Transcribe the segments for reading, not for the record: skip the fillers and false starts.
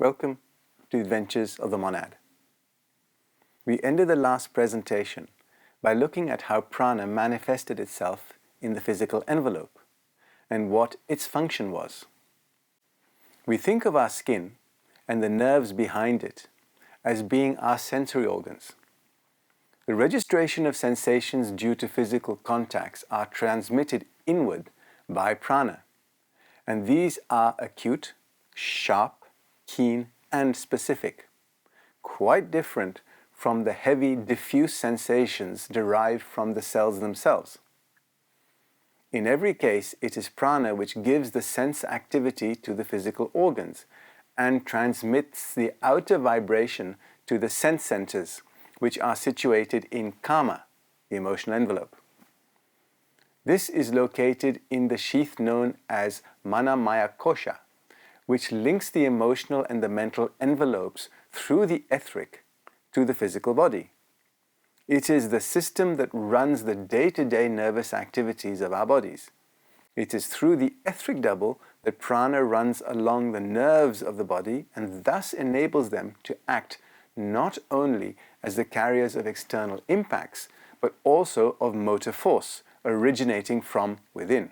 Welcome to Adventures of the Monad. We ended the last presentation by looking at how prana manifested itself in the physical envelope and what its function was. We think of our skin and the nerves behind it as being our sensory organs. The registration of sensations due to physical contacts are transmitted inward by prana, and these are acute, sharp, keen, and specific, quite different from the heavy, diffuse sensations derived from the cells themselves. In every case, it is prana which gives the sense activity to the physical organs and transmits the outer vibration to the sense centers, which are situated in kama, the emotional envelope. This is located in the sheath known as Manamaya Kosha, which links the emotional and the mental envelopes through the etheric to the physical body. It is the system that runs the day-to-day nervous activities of our bodies. It is through the etheric double that prana runs along the nerves of the body and thus enables them to act not only as the carriers of external impacts, but also of motor force originating from within.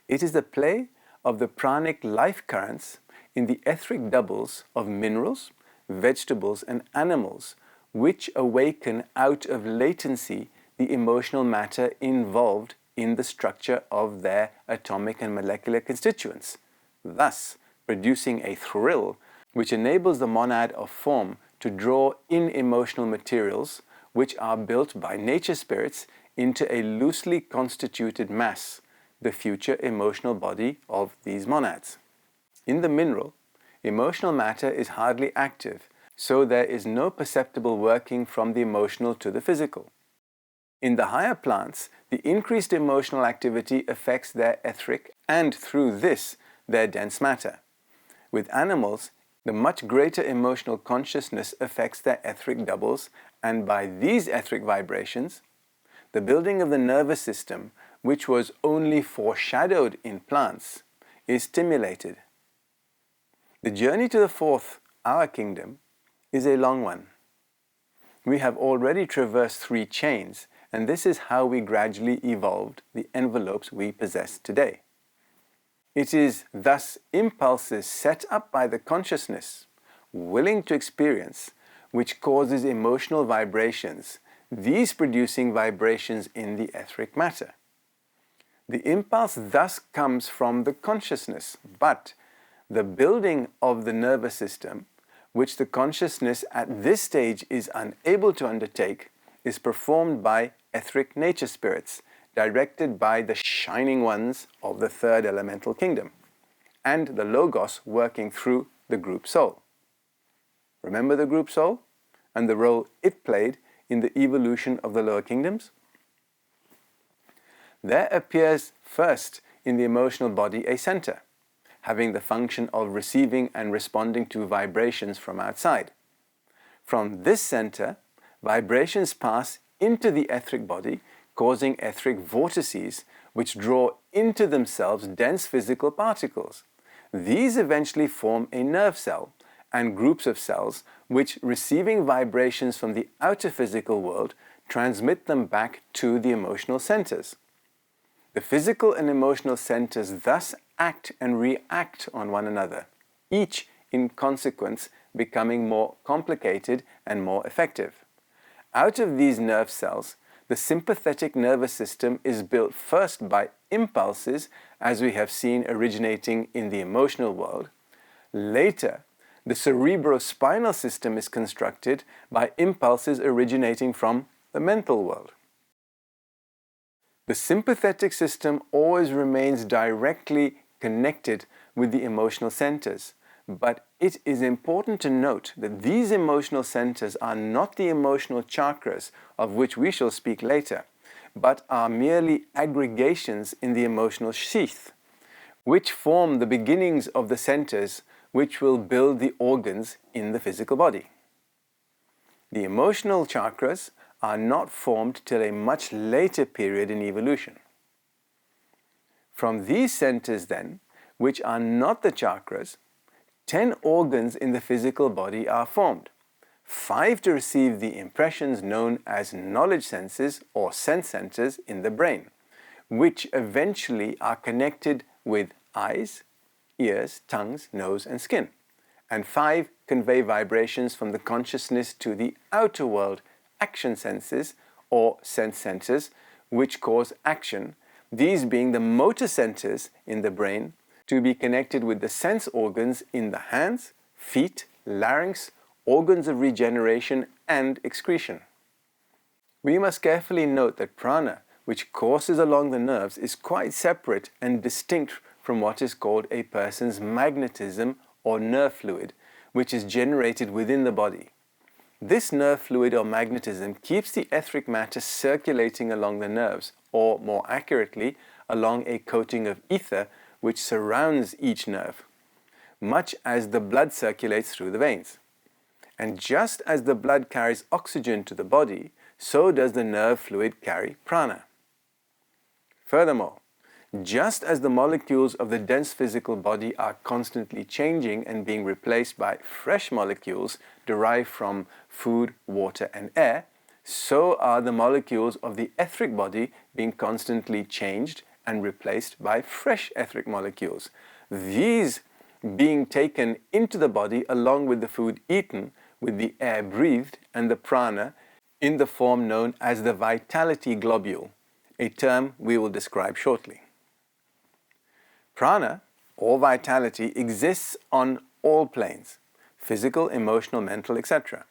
It is the play of the pranic life currents in the etheric doubles of minerals, vegetables, and animals, which awaken out of latency the emotional matter involved in the structure of their atomic and molecular constituents, thus producing a thrill which enables the monad of form to draw in emotional materials which are built by nature spirits into a loosely constituted mass, the future emotional body of these monads. In the mineral, emotional matter is hardly active, so there is no perceptible working from the emotional to the physical. In the higher plants, the increased emotional activity affects their etheric and through this their dense matter. With animals, the much greater emotional consciousness affects their etheric doubles, and by these etheric vibrations, the building of the nervous system, which was only foreshadowed in plants, is stimulated. The journey to the fourth, our kingdom, is a long one. We have already traversed 3 chains, and this is how we gradually evolved the envelopes we possess today. It is thus impulses set up by the consciousness, willing to experience, which causes emotional vibrations, these producing vibrations in the etheric matter. The impulse thus comes from the consciousness, but the building of the nervous system, which the consciousness at this stage is unable to undertake, is performed by etheric nature spirits, directed by the shining ones of the third elemental kingdom, and the Logos working through the group soul. Remember the group soul and the role it played in the evolution of the lower kingdoms? There appears first in the emotional body a center, having the function of receiving and responding to vibrations from outside. From this center, vibrations pass into the etheric body, causing etheric vortices which draw into themselves dense physical particles. These eventually form a nerve cell and groups of cells which, receiving vibrations from the outer physical world, transmit them back to the emotional centers. The physical and emotional centers thus act and react on one another, each in consequence becoming more complicated and more effective. Out of these nerve cells, the sympathetic nervous system is built first by impulses, as we have seen originating in the emotional world. Later, the cerebrospinal system is constructed by impulses originating from the mental world. The sympathetic system always remains directly connected with the emotional centers, but it is important to note that these emotional centers are not the emotional chakras of which we shall speak later, but are merely aggregations in the emotional sheath, which form the beginnings of the centers which will build the organs in the physical body. The emotional chakras are not formed till a much later period in evolution. From these centers then, which are not the chakras, 10 organs in the physical body are formed. 5 to receive the impressions known as knowledge senses or sense centers in the brain, which eventually are connected with eyes, ears, tongues, nose, and skin. And 5 convey vibrations from the consciousness to the outer world, action senses or sense centers, which cause action, these being the motor centers in the brain, to be connected with the sense organs in the hands, feet, larynx, organs of regeneration and excretion. We must carefully note that prana, which courses along the nerves, is quite separate and distinct from what is called a person's magnetism or nerve fluid, which is generated within the body. This nerve fluid or magnetism keeps the etheric matter circulating along the nerves, or more accurately, along a coating of ether which surrounds each nerve, much as the blood circulates through the veins. And just as the blood carries oxygen to the body, so does the nerve fluid carry prana. Furthermore, just as the molecules of the dense physical body are constantly changing and being replaced by fresh molecules derived from food, water, and air, so are the molecules of the etheric body being constantly changed and replaced by fresh etheric molecules. These being taken into the body along with the food eaten, with the air breathed, and the prana in the form known as the Vitality Globule, a term we will describe shortly. Prana, or vitality, exists on all planes: physical, emotional, mental, etc.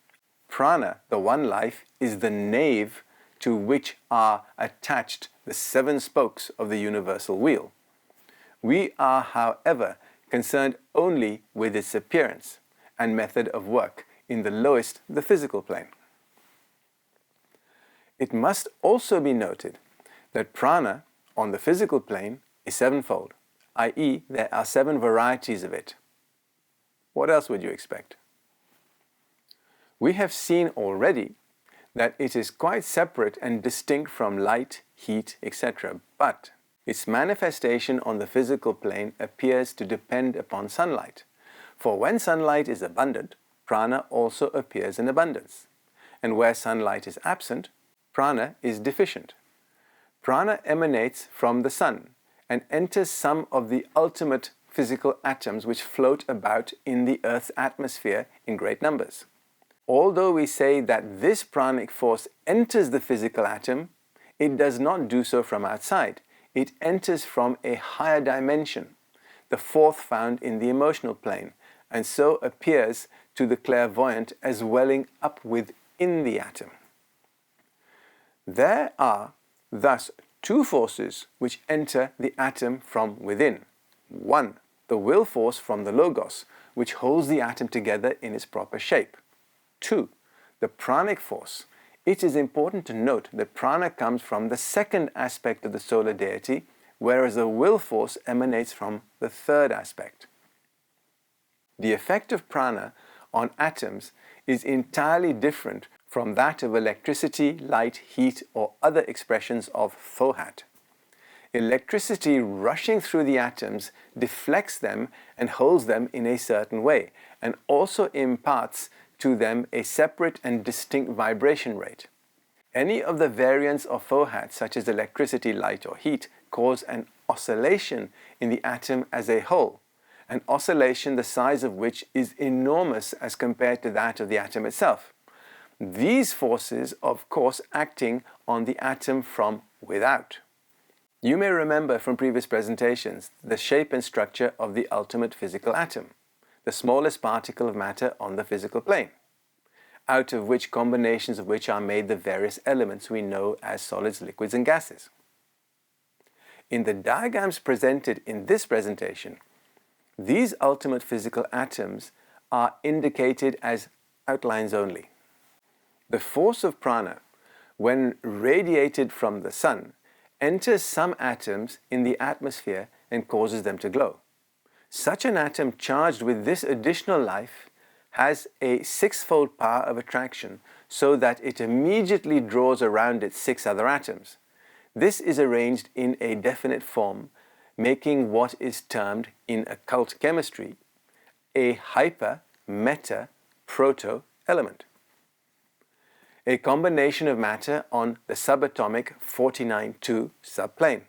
Prana, the one life, is the nave to which are attached the 7 spokes of the universal wheel. We are, however, concerned only with its appearance and method of work in the lowest, the physical plane. It must also be noted that prana on the physical plane is 7-fold, i.e., there are 7 varieties of it. What else would you expect? We have seen already that it is quite separate and distinct from light, heat, etc., but its manifestation on the physical plane appears to depend upon sunlight. For when sunlight is abundant, prana also appears in abundance. And where sunlight is absent, prana is deficient. Prana emanates from the sun and enters some of the ultimate physical atoms which float about in the Earth's atmosphere in great numbers. Although we say that this pranic force enters the physical atom, it does not do so from outside. It enters from a higher dimension, the 4th found in the emotional plane, and so appears to the clairvoyant as welling up within the atom. There are thus 2 forces which enter the atom from within. 1, the will force from the logos, which holds the atom together in its proper shape. 2, the pranic force. It is important to note that prana comes from the 2nd aspect of the solar deity, whereas the will force emanates from the 3rd aspect. The effect of prana on atoms is entirely different from that of electricity, light, heat, or other expressions of Thohat. Electricity rushing through the atoms deflects them and holds them in a certain way, and also imparts to them a separate and distinct vibration rate. Any of the variants of Thohat, such as electricity, light, or heat, cause an oscillation in the atom as a whole, an oscillation the size of which is enormous as compared to that of the atom itself. These forces, of course, acting on the atom from without. You may remember from previous presentations the shape and structure of the ultimate physical atom, the smallest particle of matter on the physical plane, out of which combinations of which are made the various elements we know as solids, liquids, and gases. In the diagrams presented in this presentation, these ultimate physical atoms are indicated as outlines only. The force of prana, when radiated from the sun, enters some atoms in the atmosphere and causes them to glow. Such an atom charged with this additional life has a 6-fold power of attraction, so that it immediately draws around it 6 other atoms. This is arranged in a definite form, making what is termed in occult chemistry a hyper, meta, proto element. A combination of matter on the subatomic 49-2 subplane.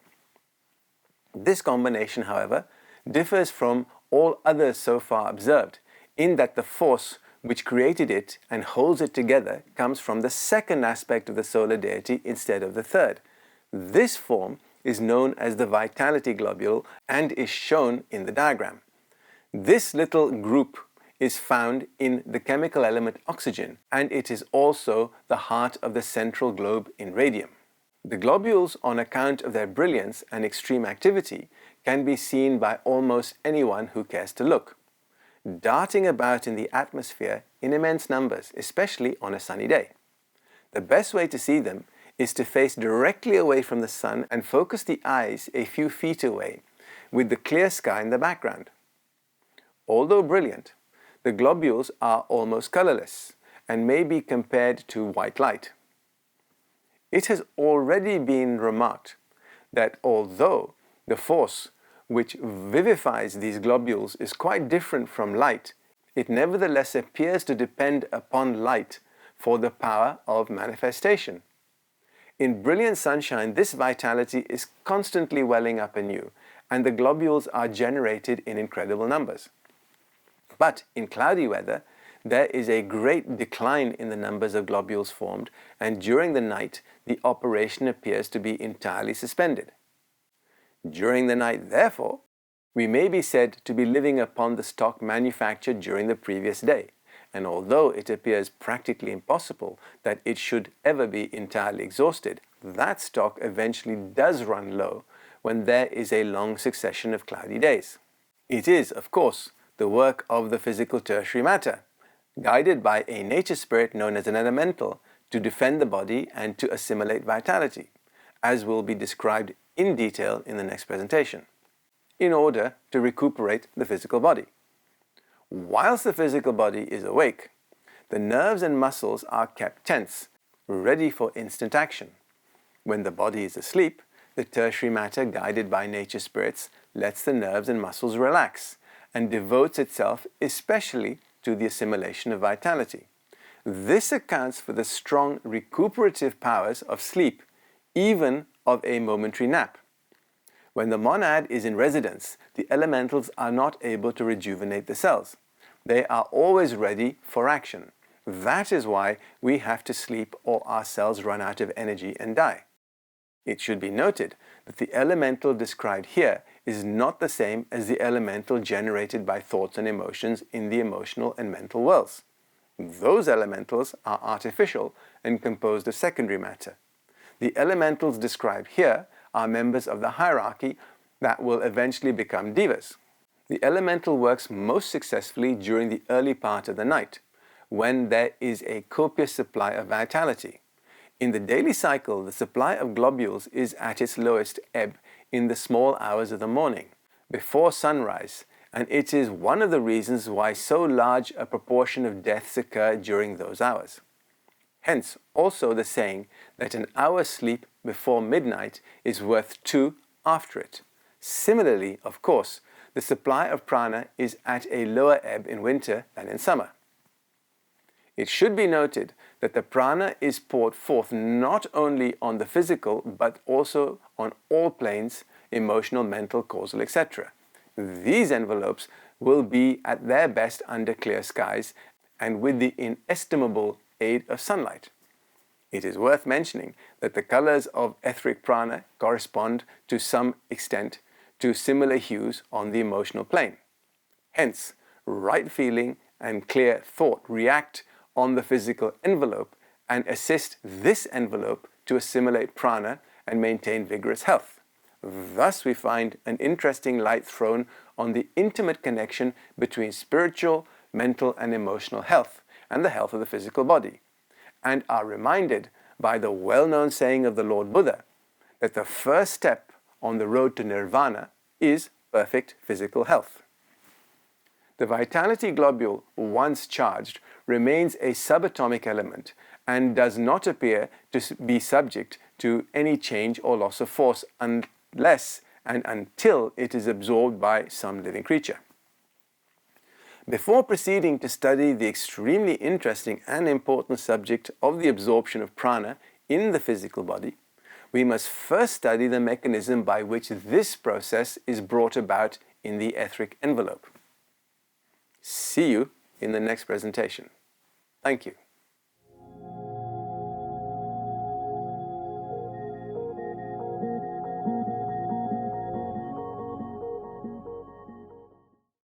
This combination, however, differs from all others so far observed in that the force which created it and holds it together comes from the second aspect of the solar deity instead of the third. This form is known as the Vitality Globule and is shown in the diagram. This little group is found in the chemical element oxygen, and it is also the heart of the central globe in radium. The globules, on account of their brilliance and extreme activity, can be seen by almost anyone who cares to look, darting about in the atmosphere in immense numbers, especially on a sunny day. The best way to see them is to face directly away from the sun and focus the eyes a few feet away, with the clear sky in the background. Although brilliant, the globules are almost colorless and may be compared to white light. It has already been remarked that although the force which vivifies these globules is quite different from light, it nevertheless appears to depend upon light for the power of manifestation. In brilliant sunshine, this vitality is constantly welling up anew, and the globules are generated in incredible numbers. But in cloudy weather, there is a great decline in the numbers of globules formed, and during the night, the operation appears to be entirely suspended. During the night, therefore, we may be said to be living upon the stock manufactured during the previous day, and although it appears practically impossible that it should ever be entirely exhausted, that stock eventually does run low when there is a long succession of cloudy days. It is, of course, the work of the physical tertiary matter, guided by a nature spirit known as an elemental, to defend the body and to assimilate vitality, as will be described in detail in the next presentation, in order to recuperate the physical body. Whilst the physical body is awake, the nerves and muscles are kept tense, ready for instant action. When the body is asleep, the tertiary matter, guided by nature spirits, lets the nerves and muscles relax and devotes itself especially to the assimilation of vitality. This accounts for the strong recuperative powers of sleep, even of a momentary nap. When the monad is in residence, the elementals are not able to rejuvenate the cells. They are always ready for action. That is why we have to sleep or our cells run out of energy and die. It should be noted that the elemental described here is not the same as the elemental generated by thoughts and emotions in the emotional and mental worlds. Those elementals are artificial and composed of secondary matter. The elementals described here are members of the hierarchy that will eventually become devas. The elemental works most successfully during the early part of the night, when there is a copious supply of vitality. In the daily cycle, the supply of globules is at its lowest ebb in the small hours of the morning, before sunrise, and it is one of the reasons why so large a proportion of deaths occur during those hours. Hence, also the saying that an hour's sleep before midnight is worth 2 after it. Similarly, of course, the supply of prana is at a lower ebb in winter than in summer. It should be noted that the prana is poured forth not only on the physical but also on all planes, emotional, mental, causal, etc. These envelopes will be at their best under clear skies and with the inestimable aid of sunlight. It is worth mentioning that the colors of etheric prana correspond to some extent to similar hues on the emotional plane. Hence, right feeling and clear thought react on the physical envelope and assist this envelope to assimilate prana and maintain vigorous health. Thus we find an interesting light thrown on the intimate connection between spiritual, mental and emotional health and the health of the physical body, and are reminded by the well-known saying of the Lord Buddha that the first step on the road to Nirvana is perfect physical health. The vitality globule, once charged, remains a subatomic element and does not appear to be subject to any change or loss of force unless and until it is absorbed by some living creature. Before proceeding to study the extremely interesting and important subject of the absorption of prana in the physical body, we must first study the mechanism by which this process is brought about in the etheric envelope. See you in the next presentation. Thank you.